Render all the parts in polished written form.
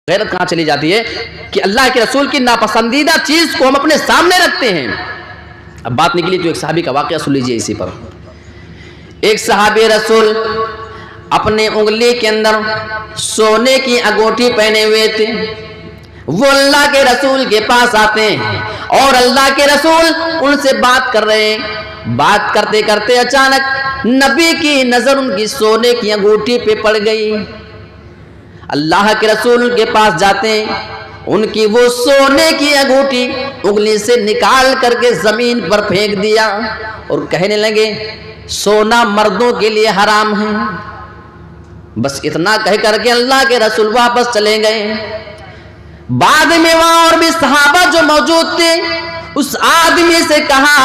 غیرت کہاں چلی جاتی ہے کہ اللہ کے رسول کی ناپسندیدہ چیز کو ہم اپنے سامنے رکھتے ہیں۔ اب بات نکلی تو ایک صحابی کا واقعہ سن لیجئے اسی پر۔ ایک صحابی رسول اپنے انگلی کے اندر سونے کی انگوٹھی پہنے ہوئے تھے، وہ اللہ کے رسول کے پاس آتے ہیں اور اللہ کے رسول ان سے بات کر رہے ہیں۔ بات کرتے کرتے اچانک نبی کی نظر ان کی سونے کی انگوٹھی پہ پڑ گئی۔ اللہ کے رسول کے پاس جاتے ہیں، ان کی وہ سونے کی انگوٹھی انگلی سے نکال کر کے زمین پر پھینک دیا اور کہنے لگے سونا مردوں کے لیے حرام ہے۔ بس اتنا کہہ کر کے اللہ کے رسول واپس چلے گئے۔ بعد میں وہاں اور بھی صحابہ جو موجود تھے اس آدمی سے کہا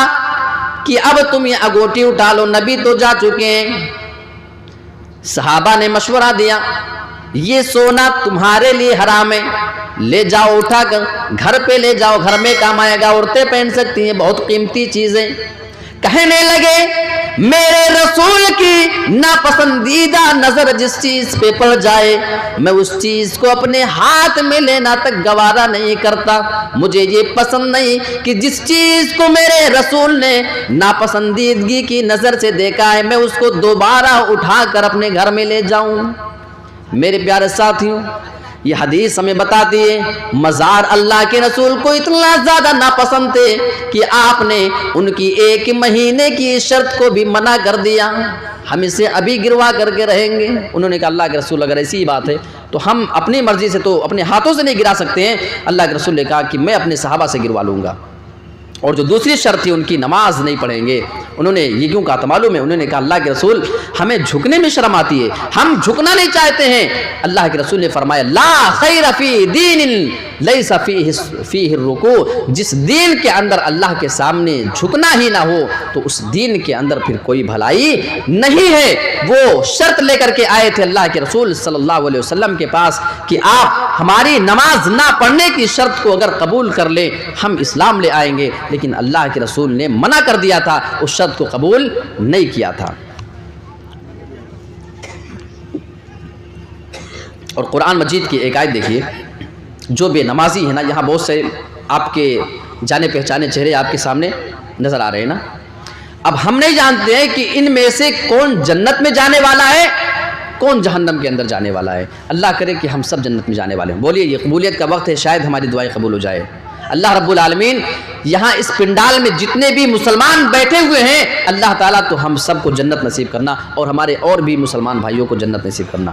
کہ اب تم یہ انگوٹھی اٹھا لو، نبی تو جا چکے ہیں۔ صحابہ نے مشورہ دیا یہ سونا تمہارے لیے حرام ہے، لے جاؤ اٹھا کر گھر پہ لے جاؤ، گھر میں کام آئے گا، عورتیں پہن سکتی ہیں، بہت قیمتی چیزیں۔ کہنے لگے میرے رسول کی ناپسندیدہ نظر جس چیز پہ پڑ جائے میں اس چیز کو اپنے ہاتھ میں لینا تک گوارا نہیں کرتا۔ مجھے یہ پسند نہیں کہ جس چیز کو میرے رسول نے ناپسندیدگی کی نظر سے دیکھا ہے میں اس کو دوبارہ اٹھا کر اپنے گھر میں لے جاؤں۔ میرے پیارے ساتھیوں، یہ حدیث ہمیں بتاتی ہے مزار اللہ کے رسول کو اتنا زیادہ ناپسند تھے کہ آپ نے ان کی 1 مہینے کی شرط کو بھی منع کر دیا، ہم اسے ابھی گروا کر کے رہیں گے۔ انہوں نے کہا اللہ کے رسول اگر ایسی ہی بات ہے تو ہم اپنی مرضی سے تو اپنے ہاتھوں سے نہیں گرا سکتے ہیں۔ اللہ کے رسول نے کہا کہ میں اپنے صحابہ سے گروا لوں گا۔ اور جو دوسری شرط تھی ان کی نماز نہیں پڑھیں گے۔ انہوں نے یہ کیوں کہا تو معلوم ہے، انہوں نے کہا اللہ کے رسول ہمیں جھکنے میں شرم آتی ہے، ہم جھکنا نہیں چاہتے ہیں۔ اللہ کے رسول نے فرمایا لا خیر فی دین لیس فیہ الرکوع، جس دین کے اندر اللہ کے سامنے جھکنا ہی نہ ہو تو اس دین کے اندر پھر کوئی بھلائی نہیں ہے۔ وہ شرط لے کر کے آئے تھے اللہ کے رسول صلی اللہ علیہ وسلم کے پاس کہ آپ ہماری نماز نہ پڑھنے کی شرط کو اگر قبول کر لیں ہم اسلام لے آئیں گے، لیکن اللہ کے رسول نے منع کر دیا تھا، اس شرط کو قبول نہیں کیا تھا۔ اور قرآن مجید کی ایک آیت دیکھیے، جو بے نمازی ہے نا، یہاں بہت سے آپ کے جانے پہچانے چہرے آپ کے سامنے نظر آ رہے ہیں نا، اب ہم نہیں جانتے ہیں کہ ان میں سے کون جنت میں جانے والا ہے کون جہنم کے اندر جانے والا ہے۔ اللہ کرے کہ ہم سب جنت میں جانے والے ہیں۔ بولیے یہ قبولیت کا وقت ہے، شاید ہماری دعائیں قبول ہو جائے۔ اللہ رب العالمین یہاں اس پنڈال میں جتنے بھی مسلمان بیٹھے ہوئے ہیں اللہ تعالیٰ تو ہم سب کو جنت نصیب کرنا اور ہمارے اور بھی مسلمان بھائیوں کو جنت نصیب کرنا۔